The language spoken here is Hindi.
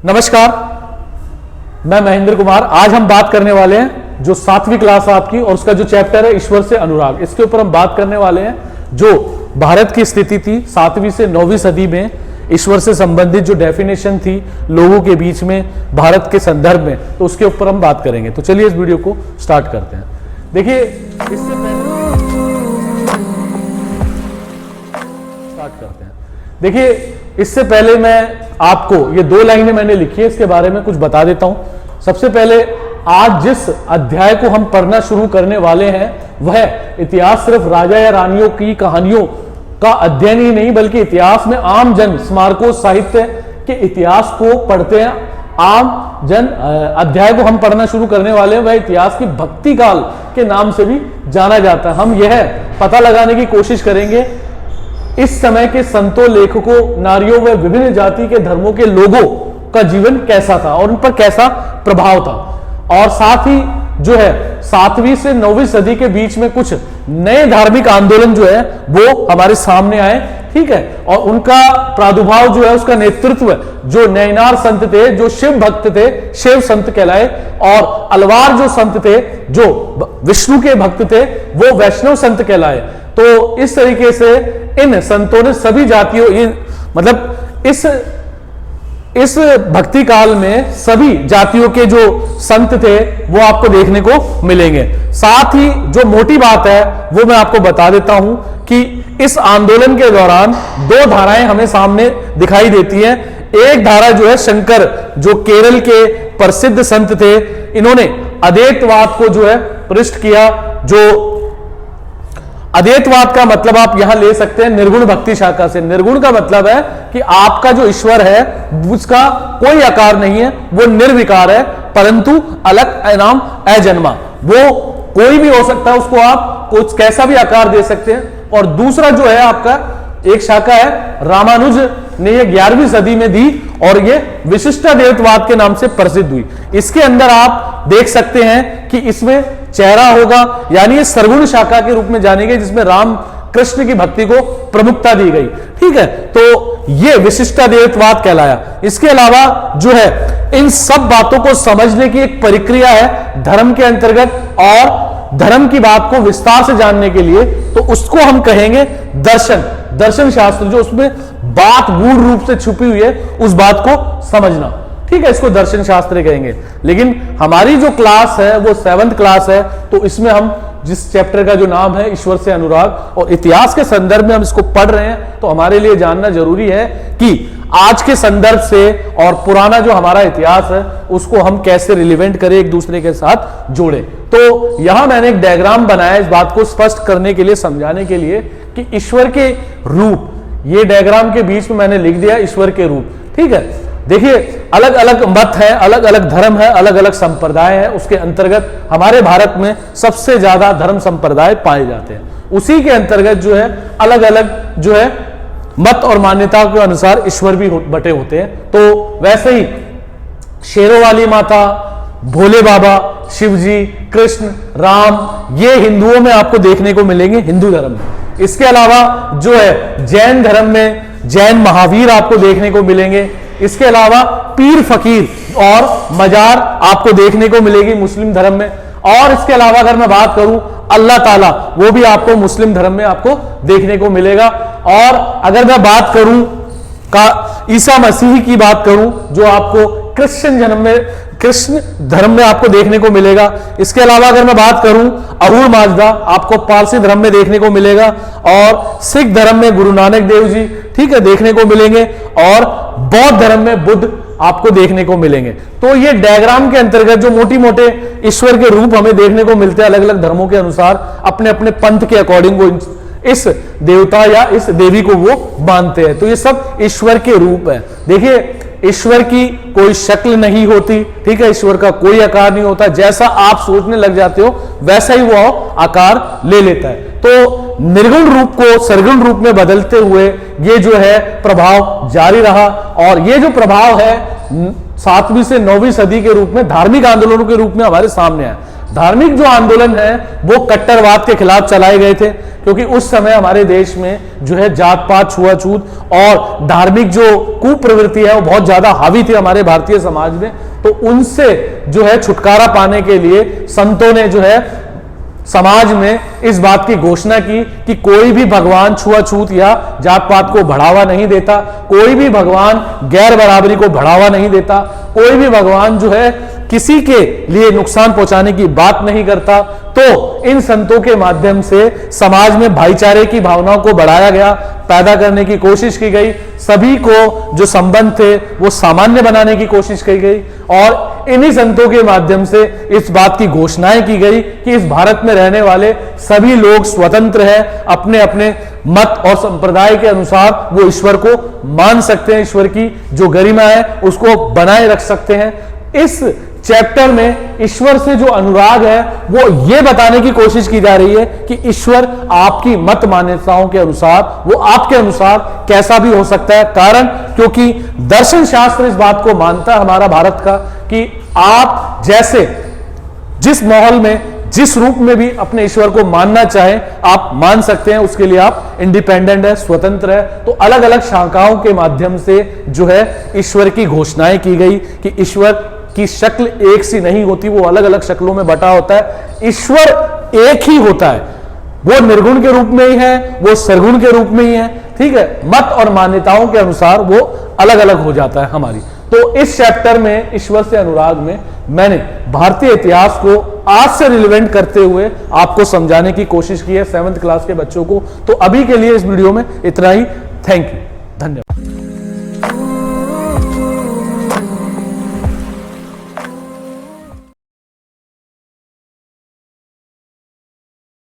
नमस्कार, मैं महेंद्र कुमार। आज हम बात करने वाले हैं जो 7वीं क्लास आपकी और उसका जो चैप्टर है ईश्वर से अनुराग, इसके ऊपर हम बात करने वाले हैं। जो भारत की स्थिति थी 7वीं से 9वीं सदी में ईश्वर से संबंधित जो डेफिनेशन थी लोगों के बीच में भारत के संदर्भ में, तो उसके ऊपर हम बात करेंगे। तो चलिए इस वीडियो को स्टार्ट करते हैं। देखिए इससे पहले मैं आपको ये 2 लाइनें मैंने लिखी है, इसके बारे में कुछ बता देता हूं। सबसे पहले आज जिस अध्याय को हम पढ़ना शुरू करने वाले हैं वह इतिहास सिर्फ राजा या रानियों की कहानियों का अध्ययन ही नहीं, बल्कि इतिहास में आम जन स्मारकों साहित्य के इतिहास को पढ़ते हैं। आम जन अध्याय को हम पढ़ना शुरू करने वाले हैं वह इतिहास की भक्ति काल के नाम से भी जाना जाता है। हम यह पता लगाने की कोशिश करेंगे इस समय के संतों, लेखकों, नारियों व विभिन्न जाति के धर्मों के लोगों का जीवन कैसा था और उन पर कैसा प्रभाव था। और साथ ही जो है 7वीं से 9वीं सदी के बीच में कुछ नए धार्मिक आंदोलन जो है वो हमारे सामने आए, ठीक है। और उनका प्रादुर्भाव जो है उसका नेतृत्व जो नैनार संत थे, जो शिव भक्त थे, शिव संत कहलाए, और अलवार जो संत थे जो विष्णु के भक्त थे वो वैष्णव संत कहलाए। तो इस तरीके से इन संतों ने सभी जातियों, मतलब इस भक्ति काल में सभी जातियों के जो संत थे वो आपको देखने को मिलेंगे। साथ ही जो मोटी बात है वो मैं आपको बता देता हूं कि इस आंदोलन के दौरान 2 धाराएं हमें सामने दिखाई देती हैं। एक धारा जो है शंकर, जो केरल के प्रसिद्ध संत थे, इन्होंने अद्वैतवाद को जो है पृष्ठ किया। जो अद्वैतवाद का मतलब आप यहां ले सकते हैं निर्गुण भक्ति शाखा से। निर्गुण का मतलब है कि आपका जो ईश्वर है उसका कोई आकार नहीं है, वो निर्विकार है, परंतु अलग एनाम अजन्मा, वो कोई भी हो सकता है, उसको आप कुछ कैसा भी आकार दे सकते हैं। और दूसरा जो है आपका एक शाखा है रामानुज ने ये 11वीं सदी में दी और ये विशिष्टाद्वैतवाद के नाम से प्रसिद्ध हुई। इसके अंदर आप देख सकते हैं कि इसमें चेहरा होगा, यानी ये सरगुण शाखा के रूप में जानी गई, जिसमें राम कृष्ण की भक्ति को प्रमुखता दी गई, ठीक है। तो ये विशिष्टाद्वैतवाद कहलाया। इसके अलावा जो है इन सब बातों को समझने की एक प्रक्रिया है धर्म के अंतर्गत, और धर्म की बात को विस्तार से जानने के लिए तो उसको हम कहेंगे दर्शन शास्त्र। जो उसमें बात गूढ़ रूप से छुपी हुई है उस बात को समझना, ठीक है, इसको दर्शन शास्त्र कहेंगे। लेकिन हमारी जो क्लास है वो 7th क्लास है, तो इसमें हम जिस चैप्टर का जो नाम है ईश्वर से अनुराग, और इतिहास के संदर्भ में हम इसको पढ़ रहे हैं, तो हमारे लिए जानना जरूरी है कि आज के संदर्भ से और पुराना जो हमारा इतिहास है उसको हम कैसे रिलेवेंट करें, एक दूसरे के साथ जोड़ें। तो यहां मैंने एक डायग्राम बनाया इस बात को स्पष्ट करने के लिए, समझाने के लिए कि ईश्वर के रूप, ये डायग्राम के बीच में मैंने लिख दिया ईश्वर के रूप, ठीक है। देखिए अलग अलग मत है, अलग अलग धर्म है, अलग अलग संप्रदाय है। उसके अंतर्गत हमारे भारत में सबसे ज्यादा धर्म संप्रदाय पाए जाते हैं। उसी के अंतर्गत जो है अलग अलग जो है मत और मान्यताओं के अनुसार ईश्वर भी बटे होते हैं। तो वैसे ही शेरों वाली माता, भोले बाबा, शिव जी, कृष्ण, राम, ये हिंदुओं में आपको देखने को मिलेंगे, हिंदू धर्म में। इसके अलावा जो है जैन धर्म में जैन महावीर आपको देखने को मिलेंगे। इसके अलावा पीर फकीर और मजार आपको देखने को मिलेगी मुस्लिम धर्म में। और इसके अलावा अगर मैं बात करूं अल्लाह ताला, वो भी आपको मुस्लिम धर्म में आपको देखने को मिलेगा। और अगर मैं बात करूं का ईसा मसीह की बात करूं, जो आपको कृष्ण धर्म में आपको देखने को मिलेगा। इसके अलावा अगर मैं बात करूं अहूर माजदा, आपको पारसी धर्म में देखने को मिलेगा। और सिख धर्म में गुरु नानक देव जी, ठीक है, देखने को मिलेंगे। और बौद्ध धर्म में बुद्ध आपको देखने को मिलेंगे। तो ये डायग्राम के अंतर्गत जो मोटी मोटे ईश्वर के रूप हमें देखने को मिलते हैं अलग अलग धर्मों के अनुसार, अपने अपने पंथ के अकॉर्डिंग वो इस देवता या इस देवी को वो मानते हैं। तो ये सब ईश्वर के रूप है। देखिए ईश्वर की कोई शक्ल नहीं होती, ठीक है, ईश्वर का कोई आकार नहीं होता। जैसा आप सोचने लग जाते हो वैसा ही वो आकार ले लेता है। तो निर्गुण रूप को सरगुण रूप में बदलते हुए ये जो है प्रभाव जारी रहा। और ये जो प्रभाव है 7वीं से 9वीं सदी के रूप में धार्मिक आंदोलनों के रूप में हमारे सामने आया। धार्मिक जो आंदोलन है वो कट्टरवाद के खिलाफ चलाए गए थे, क्योंकि उस समय हमारे देश में जो है जात पात, छुआछूत और धार्मिक जो कुप्रवृत्ति है वो बहुत ज्यादा हावी थी हमारे भारतीय समाज में। तो उनसे जो है छुटकारा पाने के लिए संतों ने जो है समाज में इस बात की घोषणा की कि कोई भी भगवान छुआछूत या जात पात को बढ़ावा नहीं देता, कोई भी भगवान गैर बराबरी को बढ़ावा नहीं देता, कोई भी भगवान जो है किसी के लिए नुकसान पहुंचाने की बात नहीं करता। तो इन संतों के माध्यम से समाज में भाईचारे की भावनाओं को बढ़ाया गया, पैदा करने की कोशिश की गई, सभी को जो संबंध थे वो सामान्य बनाने की कोशिश की गई और इन्हीं संतों के माध्यम से इस बात की घोषणाएं की गई कि इस भारत में रहने वाले सभी लोग स्वतंत्र हैं, अपने अपने मत और संप्रदाय के अनुसार वो ईश्वर को मान सकते हैं, ईश्वर की जो गरिमा है उसको बनाए रख सकते हैं। इस चैप्टर में ईश्वर से जो अनुराग है वो ये बताने की कोशिश की जा रही है कि ईश्वर आपकी मत मान्यताओं के अनुसार, वो आपके अनुसार कैसा भी हो सकता है। कारण क्योंकि दर्शन शास्त्र इस बात को मानता है हमारा भारत का कि आप जैसे जिस माहौल में, जिस रूप में भी अपने ईश्वर को मानना चाहें आप मान सकते हैं, उसके लिए आप इंडिपेंडेंट है, स्वतंत्र है। तो अलग अलग शाखाओं के माध्यम से जो है ईश्वर की घोषणाएं की गई कि ईश्वर की शक्ल एक सी नहीं होती, वो अलग अलग शक्लों में बटा होता है। ईश्वर एक ही होता है, वो निर्गुण के रूप में ही है, वो सरगुण के रूप में ही है, ठीक है। मत और मान्यताओं के अनुसार वो अलग अलग हो जाता है हमारी। तो इस चैप्टर में ईश्वर से अनुराग में मैंने भारतीय इतिहास को आज से रिलेवेंट करते हुए आपको समझाने की कोशिश की है 7th क्लास के बच्चों को। तो अभी के लिए इस वीडियो में इतना ही। Thank you.